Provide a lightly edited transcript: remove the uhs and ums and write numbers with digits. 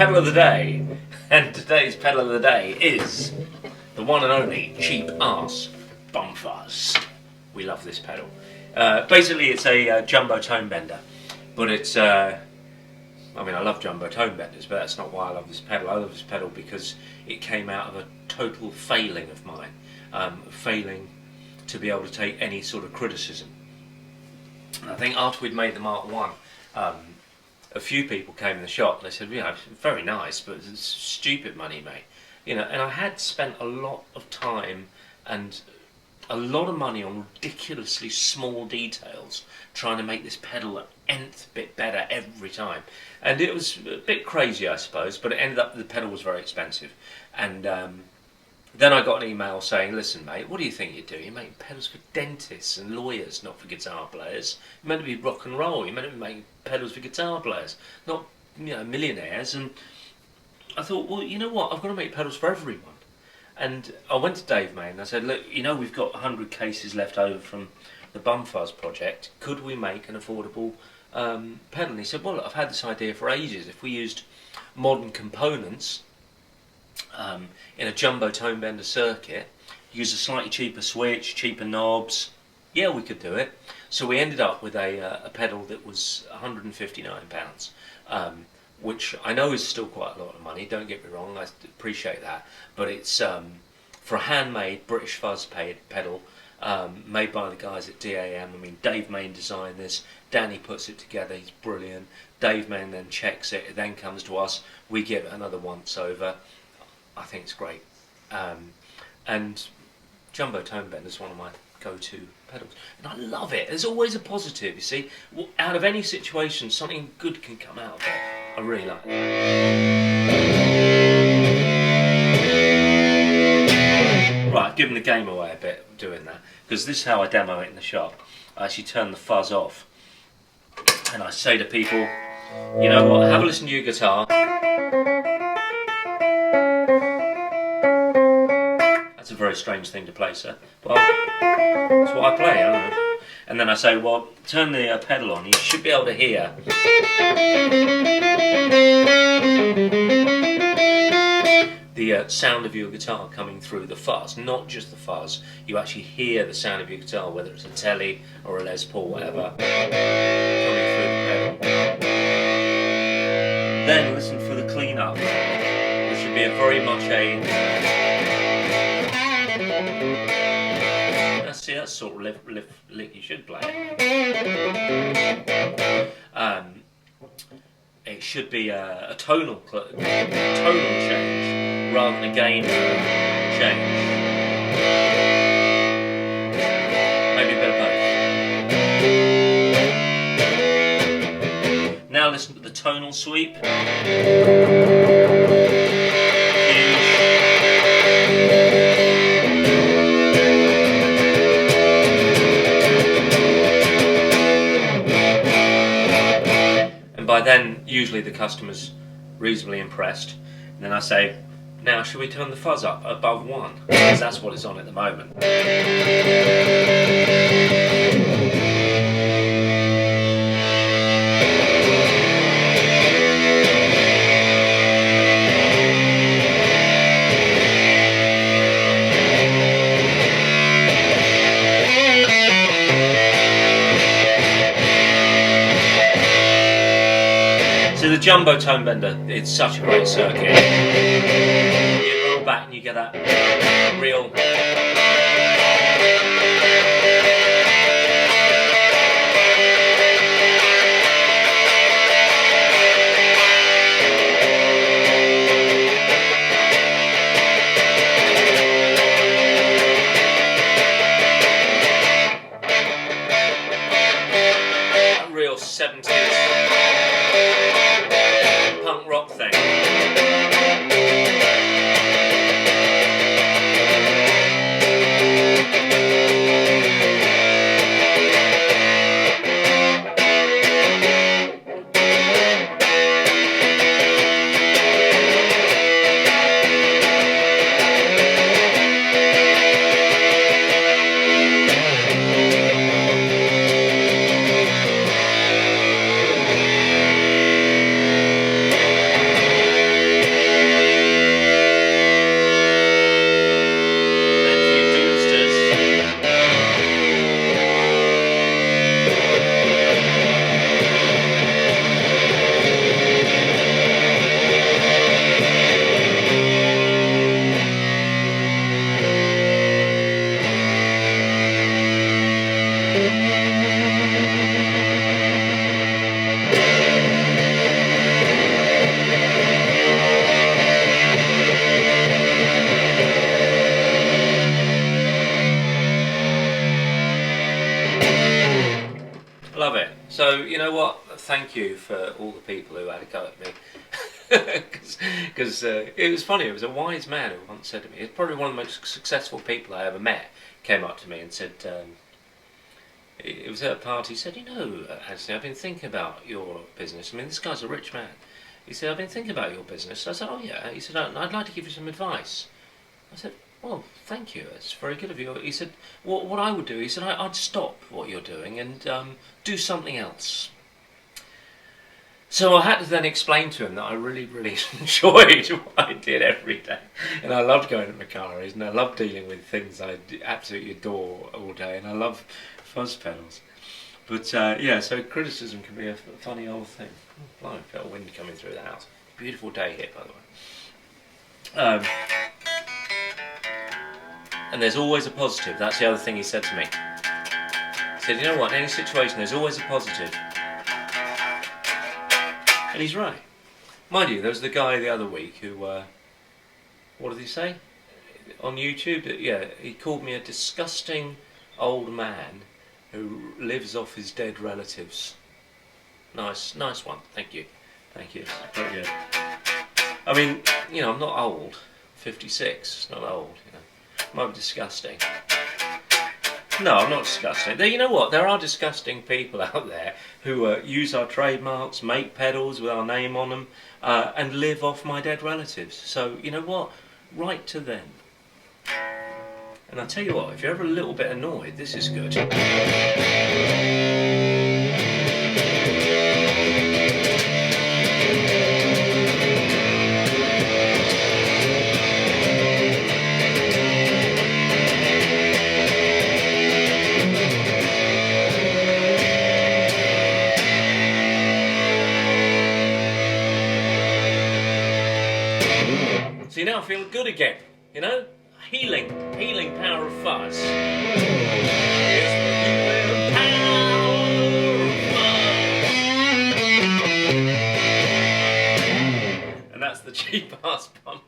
pedal of the day, and today's pedal of the day is the one and only cheap ass Fuzz. We love this pedal. Basically, it's a jumbo tone bender, but it's. I mean, I love jumbo tone benders, but that's not why I love this pedal. I love this pedal because it came out of a total failing of mine, failing to be able to take any sort of criticism. I think after we'd made the Mark 1, a few people came in the shop and they said, you know, very nice, but it's stupid money, mate. You know, and I had spent a lot of time and a lot of money on ridiculously small details trying to make this pedal an nth bit better every time. And it was a bit crazy, I suppose, but it ended up the pedal was very expensive. And then I got an email saying, listen mate, what do you think you're doing? You're making pedals for dentists and lawyers, not for guitar players. You're meant to be rock and roll, you're meant to be making pedals for guitar players, not, you know, millionaires. And I thought, well, you know what, I've got to make pedals for everyone. And I went to Dave May and I said, look, you know, we've got 100 cases left over from the Fuzz project, could we make an affordable pedal? And he said, well, look, I've had this idea for ages. If we used modern components in a jumbo tone bender circuit, use a slightly cheaper switch, cheaper knobs, yeah, we could do it. So we ended up with a pedal that was £159, which I know is still quite a lot of money, don't get me wrong, I appreciate that, but it's for a handmade British Fuzz pedal, made by the guys at DAM. I mean, Dave Main designed this, Danny puts it together, he's brilliant, Dave Main then checks it, it then comes to us, we give it another once over. I think it's great. And jumbo tone bender is one of my go-to pedals, and I love it. There's always a positive, you see. Out of any situation, something good can come out of it. I really like it. Right, I've given the game away a bit doing that, because this is how I demo it in the shop. I actually turn the fuzz off, and I say to people, you know what, have a listen to your guitar. That's a very strange thing to play, sir. Well, that's what I play, I don't know. And then I say, well, turn the pedal on, you should be able to hear the sound of your guitar coming through the fuzz, not just the fuzz. You actually hear the sound of your guitar, whether it's a Telly or a Les Paul, whatever, coming through the pedal. Then listen for the clean-up, which should be a very much a... See, that's sort of lick you should play it. It should be a tonal change rather than a gain change. Maybe a bit of both. Now listen to the tonal sweep. By then, usually the customer's reasonably impressed, and then I say, now should we turn the fuzz up above 1? Because that's what it's on at the moment. So the jumbo tone bender, it's such a great circuit. You roll back and you get that real... that real 70s punk rock thing. So, you know what? Thank you for all the people who had a go at me. Because it was funny, it was a wise man who once said to me, it's probably one of the most successful people I ever met, came up to me and said, it was at a party, he said, you know, Anthony, I've been thinking about your business. I mean, this guy's a rich man. He said, I've been thinking about your business. I said, oh yeah. He said, I'd like to give you some advice. I said, well, thank you, it's very good of you. He said, what I would do, he said, I'd stop what you're doing and do something else. So I had to then explain to him that I really, really enjoyed what I did every day. And I loved going to Macari's, and I loved dealing with things I absolutely adore all day, and I love fuzz pedals. But yeah, so criticism can be a funny old thing. Oh, blimey, felt a wind coming through the house. Beautiful day here, by the way. And there's always a positive. That's the other thing he said to me. He said, you know what, in any situation there's always a positive. And he's right. Mind you, there was the guy the other week who, what did he say? On YouTube, yeah, he called me a disgusting old man who lives off his dead relatives. Nice one, thank you. Thank you, very good. I mean, you know, I'm not old, 56, it's not old, you know. Might be disgusting. No, I'm not disgusting. You know what? There are disgusting people out there who use our trademarks, make pedals with our name on them, and live off my dead relatives. So, you know what? Write to them. And I'll tell you what, if you're ever a little bit annoyed, this is good. See, now I feel good again, you know? Healing power of fuzz. It's the healing power of fuzz. And that's the cheap ass bum